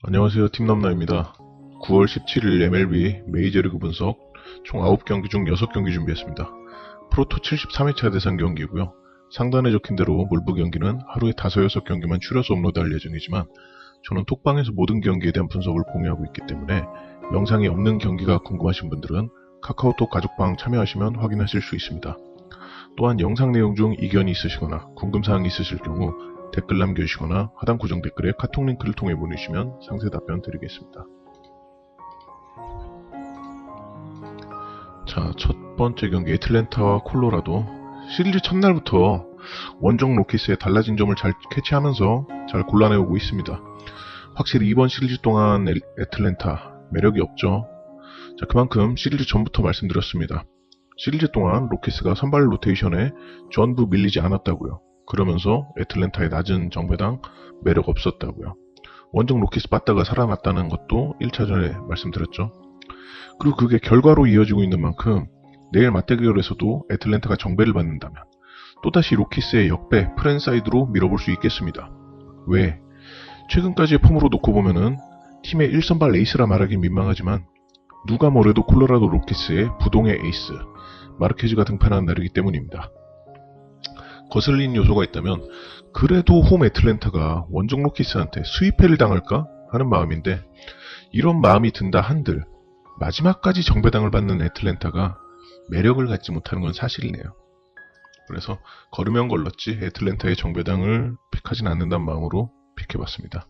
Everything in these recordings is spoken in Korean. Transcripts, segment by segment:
안녕하세요. 팀남나입니다. 9월 17일 MLB 메이저리그 분석 총 9경기 중 6경기 준비했습니다. 프로토 73회차 대상 경기고요. 상단에 적힌 대로 물부 경기는 하루에 5, 6경기만 추려서 업로드할 예정이지만 저는 톡방에서 모든 경기에 대한 분석을 공유하고 있기 때문에 영상이 없는 경기가 궁금하신 분들은 카카오톡 가족방 참여하시면 확인하실 수 있습니다. 또한 영상 내용 중 이견이 있으시거나 궁금사항이 있으실 경우 댓글 남겨주시거나 하단 고정 댓글에 카톡 링크를 통해 보내주시면 상세 답변 드리겠습니다. 자, 첫 번째 경기 애틀랜타와 콜로라도. 시리즈 첫날부터 원정 로키스의 달라진 점을 잘 캐치하면서 잘 골라내오고 있습니다. 확실히 이번 시리즈 동안 애틀랜타 매력이 없죠. 자, 그만큼 시리즈 전부터 말씀드렸습니다. 시리즈 동안 로키스가 선발 로테이션에 전부 밀리지 않았다고요. 그러면서 애틀랜타의 낮은 정배당 매력 없었다고요. 원정 로키스 빠따가 살아났다는 것도 1차전에 말씀드렸죠. 그리고 그게 결과로 이어지고 있는 만큼 내일 맞대결에서도 애틀랜타가 정배를 받는다면 또다시 로키스의 역배 프랜사이드로 밀어볼 수 있겠습니다. 왜? 최근까지의 폼으로 놓고 보면은 팀의 1선발 에이스라 말하기 민망하지만 누가 뭐래도 콜로라도 로키스의 부동의 에이스 마르케즈가 등판한 날이기 때문입니다. 거슬린 요소가 있다면 그래도 홈 애틀랜타가 원정 로키스한테 스위패를 당할까 하는 마음인데, 이런 마음이 든다 한들 마지막까지 정배당을 받는 애틀랜타가 매력을 갖지 못하는 건 사실이네요. 그래서 걸으면 걸렀지 애틀랜타의 정배당을 픽하진 않는다는 마음으로 픽해봤습니다.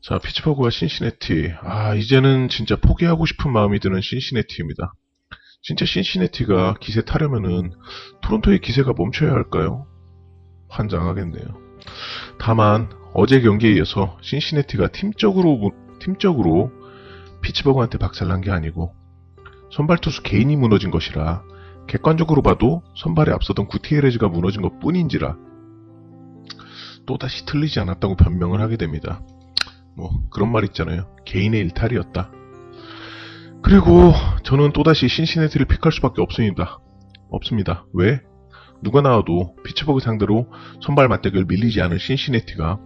자, 피츠버그와 신시내티. 이제는 진짜 포기하고 싶은 마음이 드는 신시내티입니다. 진짜 신시내티가 기세 타려면은 토론토의 기세가 멈춰야 할까요? 환장하겠네요. 다만 어제 경기에 이어서 신시내티가 팀적으로 피츠버그한테 박살난 게 아니고 선발 투수 개인이 무너진 것이라 객관적으로 봐도 선발에 앞서던 구티에레즈가 무너진 것 뿐인지라 또다시 틀리지 않았다고 변명을 하게 됩니다. 그런 말 있잖아요. 개인의 일탈이었다. 그리고 저는 또다시 신시내티를 픽할 수밖에 없습니다. 왜? 누가 나와도 피츠버그 상대로 선발 맞대결 밀리지 않을 신시내티가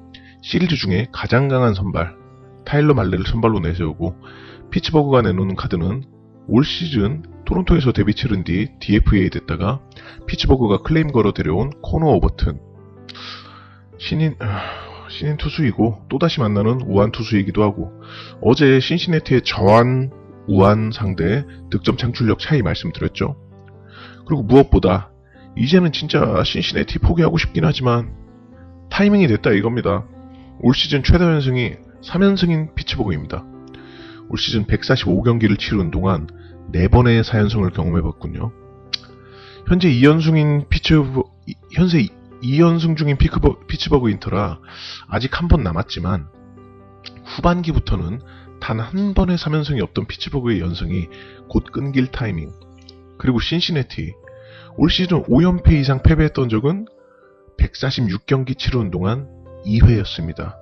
시리즈 중에 가장 강한 선발 타일러 말레를 선발로 내세우고 피츠버그가 내놓는 카드는 올 시즌 토론토에서 데뷔 치른 뒤 DFA 됐다가 피츠버그가 클레임 걸어 데려온 코너 오버튼. 신인 투수이고 또다시 만나는 우한 투수이기도 하고, 어제 신시내티의 저한 우한 상대 득점 창출력 차이 말씀드렸죠. 그리고 무엇보다 이제는 진짜 신시내티 포기하고 싶긴 하지만 타이밍이 됐다 이겁니다. 올 시즌 최다 연승이 3연승인 피츠버그입니다. 올 시즌 145경기를 치른 동안 4번의 4연승을 경험해봤군요. 현재 2연승 중인 피츠버그 인터라 아직 한 번 남았지만 후반기부터는 단 한 번의 3연승이 없던 피츠버그의 연승이 곧 끊길 타이밍. 그리고 신시내티 올 시즌 5연패 이상 패배했던 적은 146경기 치르는 동안 2회였습니다.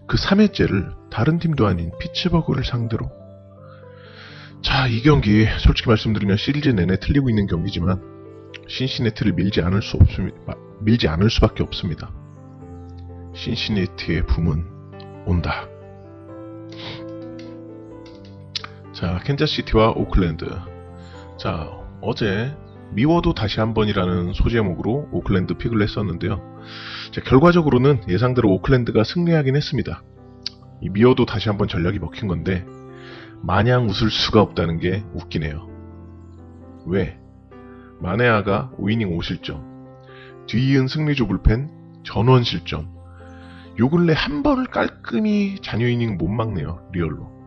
그 3회째를 다른 팀도 아닌 피츠버그를 상대로. 자, 이 경기 솔직히 말씀드리면 시리즈 내내 틀리고 있는 경기지만 신시내티를 밀지 않을 수밖에 없습니다. 신시내티의 붐은 온다. 자, 캔자스시티와 오클랜드. 자, 어제 미워도 다시 한번이라는 소제목으로 오클랜드 픽을 했었는데요. 자, 결과적으로는 예상대로 오클랜드가 승리하긴 했습니다. 이 미워도 다시 한번 전략이 먹힌 건데 마냥 웃을 수가 없다는 게 웃기네요. 왜? 마네아가 5이닝 5실점, 뒤이은 승리조 불펜 전원 실점. 요 근래 한 번을 깔끔히 잔여 이닝 못 막네요. 리얼로.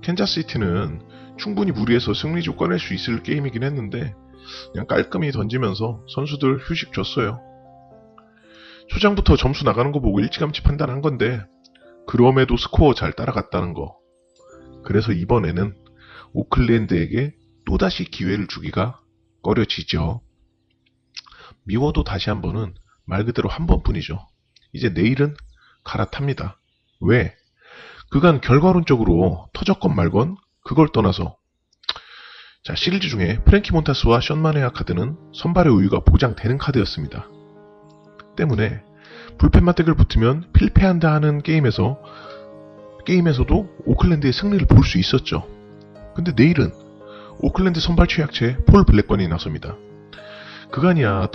캔자스시티는 충분히 무리해서 승리조 꺼낼 수 있을 게임이긴 했는데 그냥 깔끔히 던지면서 선수들 휴식 줬어요. 초장부터 점수 나가는 거 보고 일찌감치 판단한 건데 그럼에도 스코어 잘 따라갔다는 거. 그래서 이번에는 오클랜드에게 또다시 기회를 주기가 꺼려지죠. 미워도 다시 한 번은 말 그대로 한 번뿐이죠. 이제 내일은 갈아탑니다. 왜? 그간 결과론적으로 터졌건 말건 그걸 떠나서 자, 시리즈 중에 프랭키 몬타스와 션 마네아 카드는 선발의 우위가 보장되는 카드였습니다. 때문에 불펜 맞대결 붙으면 필패한다 하는 게임에서 게임에서도 오클랜드의 승리를 볼 수 있었죠. 근데 내일은 오클랜드 선발 최약체 폴 블랙번이 나섭니다. 그간이야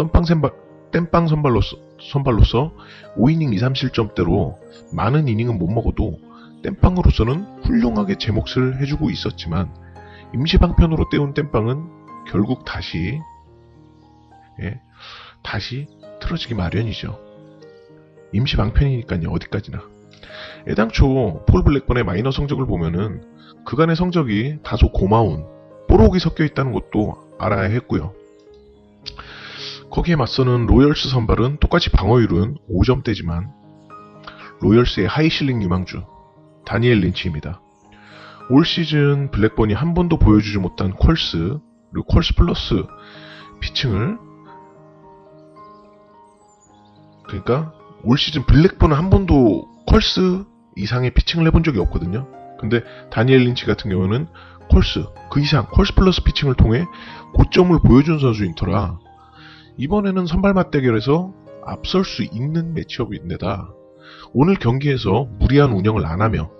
땜빵 선발로서 5이닝 2, 3실점대로 많은 이닝은 못 먹어도 땜빵으로서는 훌륭하게 제 몫을 해주고 있었지만 임시방편으로 때운 땜빵은 결국 다시 틀어지기 마련이죠. 임시방편이니까요. 어디까지나. 애당초 폴 블랙번의 마이너 성적을 보면은 그간의 성적이 다소 고마운 뽀록이 섞여 있다는 것도 알아야 했고요. 거기에 맞서는 로열스 선발은 똑같이 방어율은 5점대지만 로열스의 하이실링 유망주 다니엘 린치입니다. 올 시즌 블랙번이 한 번도 보여주지 못한 퀄스 그리고 퀄스 플러스 피칭을 그러니까 올 시즌 블랙번은 한 번도 퀄스 이상의 피칭을 해본 적이 없거든요. 근데 다니엘 린치 같은 경우는 퀄스 그 이상 퀄스 플러스 피칭을 통해 고점을 보여준 선수인 터라 이번에는 선발 맞대결에서 앞설 수 있는 매치업인데다 오늘 경기에서 무리한 운영을 안 하며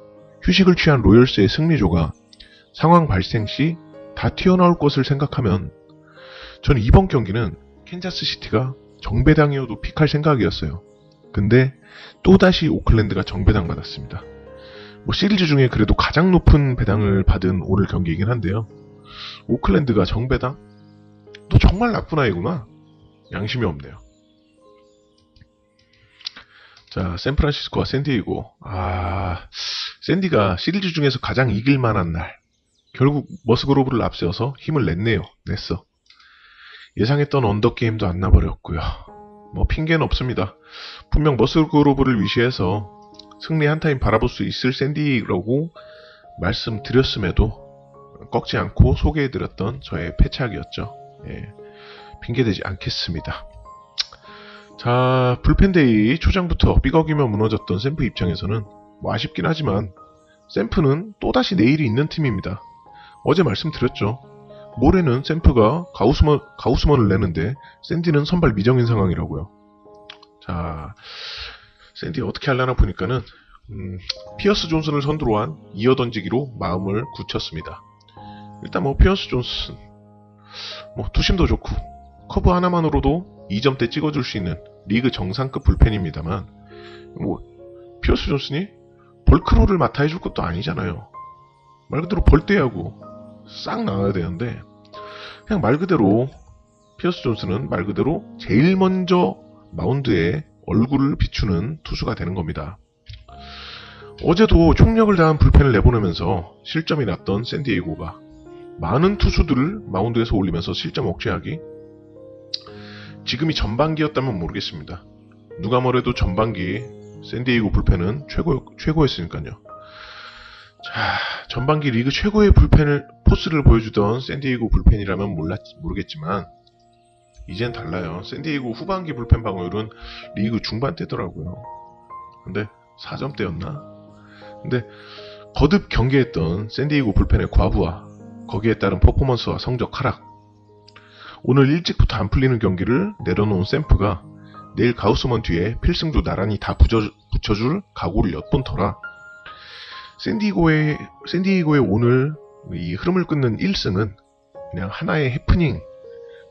휴식을 취한 로열스의 승리조가 상황 발생 시 다 튀어나올 것을 생각하면 저는 이번 경기는 캔자스 시티가 정배당이어도 픽할 생각이었어요. 근데 또다시 오클랜드가 정배당 받았습니다. 시리즈 중에 그래도 가장 높은 배당을 받은 오늘 경기이긴 한데요. 오클랜드가 정배당? 너 정말 나쁜 아이구나. 양심이 없네요. 자, 샌프란시스코와 샌디에이고. 샌디가 시리즈 중에서 가장 이길만한 날. 결국 머스그로브를 앞세워서 힘을 냈어. 예상했던 언더게임도 안 나버렸고요. 핑계는 없습니다. 분명 머스그로브를 위시해서 승리 한 타임 바라볼 수 있을 샌디라고 말씀드렸음에도 꺾지 않고 소개해드렸던 저의 패착이었죠. 핑계대지 않겠습니다. 자, 불펜데이 초장부터 삐걱이며 무너졌던 샘프 입장에서는 아쉽긴 하지만 샘프는 또다시 내일이 있는 팀입니다. 어제 말씀드렸죠. 모레는 샘프가 가우스먼을 내는데 샌디는 선발 미정인 상황이라고요. 자, 샌디 어떻게 하려나 보니까는 피어스 존슨을 선두로 한 이어 던지기로 마음을 굳혔습니다. 일단 피어스 존슨 투심도 좋고 커브 하나만으로도 2점대 찍어줄 수 있는 리그 정상급 불펜입니다만 피어스 존슨이 벌크로를 맡아 해줄 것도 아니잖아요. 말 그대로 벌떼하고 싹 나와야 되는데 그냥 말 그대로 피어스 존슨은 말 그대로 제일 먼저 마운드에 얼굴을 비추는 투수가 되는 겁니다. 어제도 총력을 다한 불펜을 내보내면서 실점이 났던 샌디에이고가 많은 투수들을 마운드에서 올리면서 실점 억제하기? 지금이 전반기였다면 모르겠습니다. 누가 뭐래도 전반기 샌디에이고 불펜은 최고였으니까요. 자, 전반기 리그 최고의 포스를 보여주던 샌디에이고 불펜이라면 모르겠지만 이젠 달라요. 샌디에이고 후반기 불펜 방어율은 리그 중반대더라고요. 근데 4점대였나? 근데 거듭 경계했던 샌디에이고 불펜의 과부하, 거기에 따른 퍼포먼스와 성적 하락. 오늘 일찍부터 안 풀리는 경기를 내려놓은 샘프가 내일 가우스먼 뒤에 필승도 나란히 다 붙여줄 각오를 엿본 터라 샌디에이고의 오늘 이 흐름을 끊는 1승은 그냥 하나의 해프닝,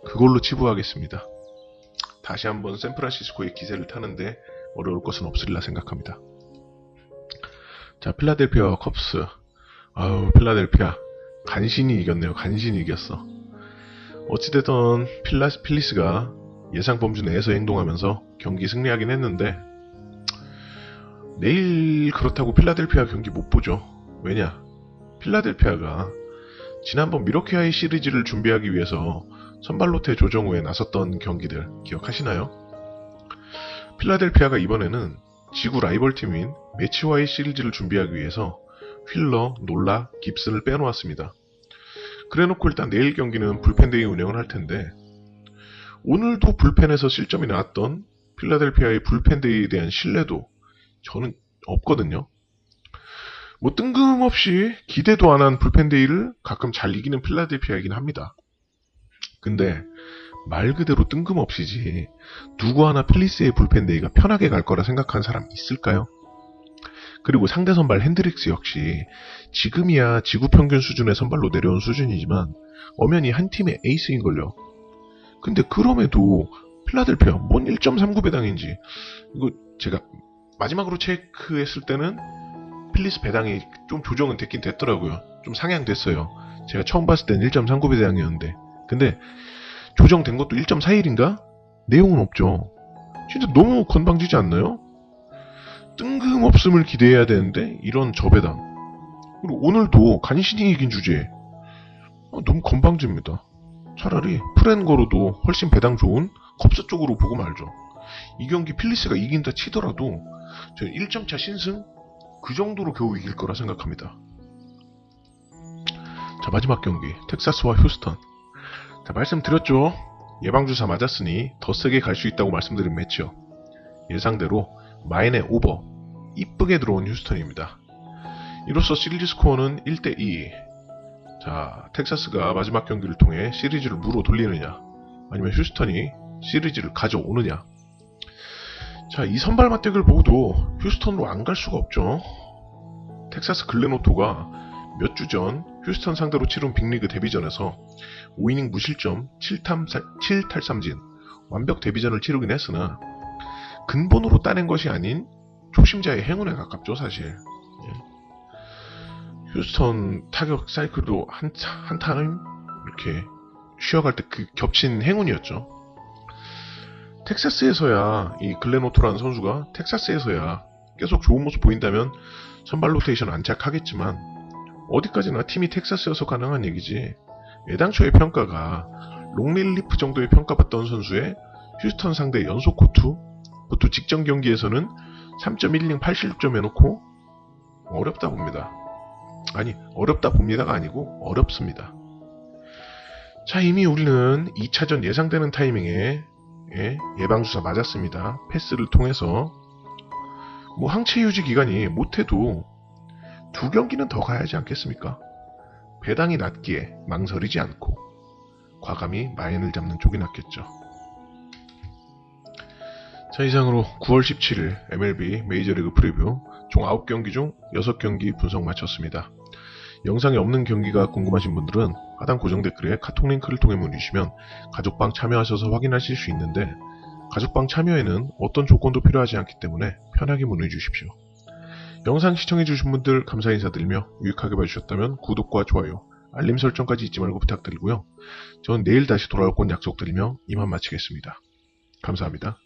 그걸로 치부하겠습니다. 다시 한번 샌프란시스코의 기세를 타는데 어려울 것은 없으리라 생각합니다. 자, 필라델피아와 컵스. 필라델피아 간신히 이겼네요. 간신히 이겼어. 어찌됐든 필리스가 예상 범주 내에서 행동하면서 경기 승리하긴 했는데 내일 그렇다고 필라델피아 경기 못 보죠. 왜냐? 필라델피아가 지난번 미러키아이 시리즈를 준비하기 위해서 선발 로테 조정 후에 나섰던 경기들 기억하시나요? 필라델피아가 이번에는 지구 라이벌팀인 매치와이 시리즈를 준비하기 위해서 휠러, 놀라, 깁슨을 빼놓았습니다. 그래놓고 일단 내일 경기는 불펜데이 운영을 할 텐데 오늘도 불펜에서 실점이 나왔던 필라델피아의 불펜데이에 대한 신뢰도 저는 없거든요. 뜬금없이 기대도 안 한 불펜데이를 가끔 잘 이기는 필라델피아이긴 합니다. 근데 말 그대로 뜬금없이지 누구 하나 필리스의 불펜데이가 편하게 갈 거라 생각하는 사람 있을까요? 그리고 상대 선발 핸드릭스 역시 지금이야 지구 평균 수준의 선발로 내려온 수준이지만 엄연히 한 팀의 에이스인걸요. 근데 그럼에도 필라델피아 뭔 1.39 배당인지, 이거 제가 마지막으로 체크했을 때는 필리스 배당이 좀 조정은 됐긴 됐더라고요. 좀 상향됐어요. 제가 처음 봤을 땐 1.39 배당이었는데, 근데 조정된 것도 1.41인가? 내용은 없죠. 진짜 너무 건방지지 않나요? 뜬금없음을 기대해야 되는데 이런 저배당. 그리고 오늘도 간신히 이긴 주제에 너무 건방집니다. 차라리 프렌거로도 훨씬 배당 좋은 컵스 쪽으로 보고 말죠. 이 경기 필리스가 이긴다 치더라도 저는 1점차 신승 그 정도로 겨우 이길 거라 생각합니다. 자, 마지막 경기 텍사스와 휴스턴. 자, 말씀드렸죠. 예방주사 맞았으니 더 세게 갈 수 있다고 말씀드린 매치요. 예상대로 마인의 오버 이쁘게 들어온 휴스턴입니다. 이로써 시리즈 스코어는 1대2. 자, 텍사스가 마지막 경기를 통해 시리즈를 무로 돌리느냐, 아니면 휴스턴이 시리즈를 가져오느냐. 자, 이 선발 맞대결을 보고도 휴스턴으로 안 갈 수가 없죠. 텍사스 글렌오토가 몇 주 전 휴스턴 상대로 치른 빅리그 데뷔전에서 5이닝 무실점 7탈삼진 완벽 데뷔전을 치르긴 했으나 근본으로 따낸 것이 아닌 초심자의 행운에 가깝죠, 사실. 예. 휴스턴 타격 사이클도 한타임 이렇게 쉬어갈 때 그 겹친 행운이었죠. 텍사스에서야 이 글렌오토라는 선수가 텍사스에서야 계속 좋은 모습 보인다면 선발 로테이션 안착하겠지만 어디까지나 팀이 텍사스여서 가능한 얘기지, 애당초의 평가가 롱릴리프 정도의 평가받던 선수의 휴스턴 상대 연속 고투, 그것도 직전 경기에서는 3.1이닝 8실점 해놓고 어렵다 봅니다. 아니, 어렵다 봅니다가 아니고 어렵습니다. 자, 이미 우리는 2차전 예상되는 타이밍에 예방주사 맞았습니다. 패스를 통해서 뭐 항체 유지 기간이 못해도 2경기는 더 가야지 않겠습니까? 배당이 낮기에 망설이지 않고 과감히 마인을 잡는 쪽이 낫겠죠. 자, 이상으로 9월 17일 MLB 메이저리그 프리뷰 총 9경기 중 6경기 분석 마쳤습니다. 영상에 없는 경기가 궁금하신 분들은 하단 고정 댓글에 카톡 링크를 통해 문의 주시면 가족방 참여하셔서 확인하실 수 있는데, 가족방 참여에는 어떤 조건도 필요하지 않기 때문에 편하게 문의 주십시오. 영상 시청해주신 분들 감사 인사드리며 유익하게 봐주셨다면 구독과 좋아요, 알림 설정까지 잊지 말고 부탁드리고요. 저는 내일 다시 돌아올 건 약속드리며 이만 마치겠습니다. 감사합니다.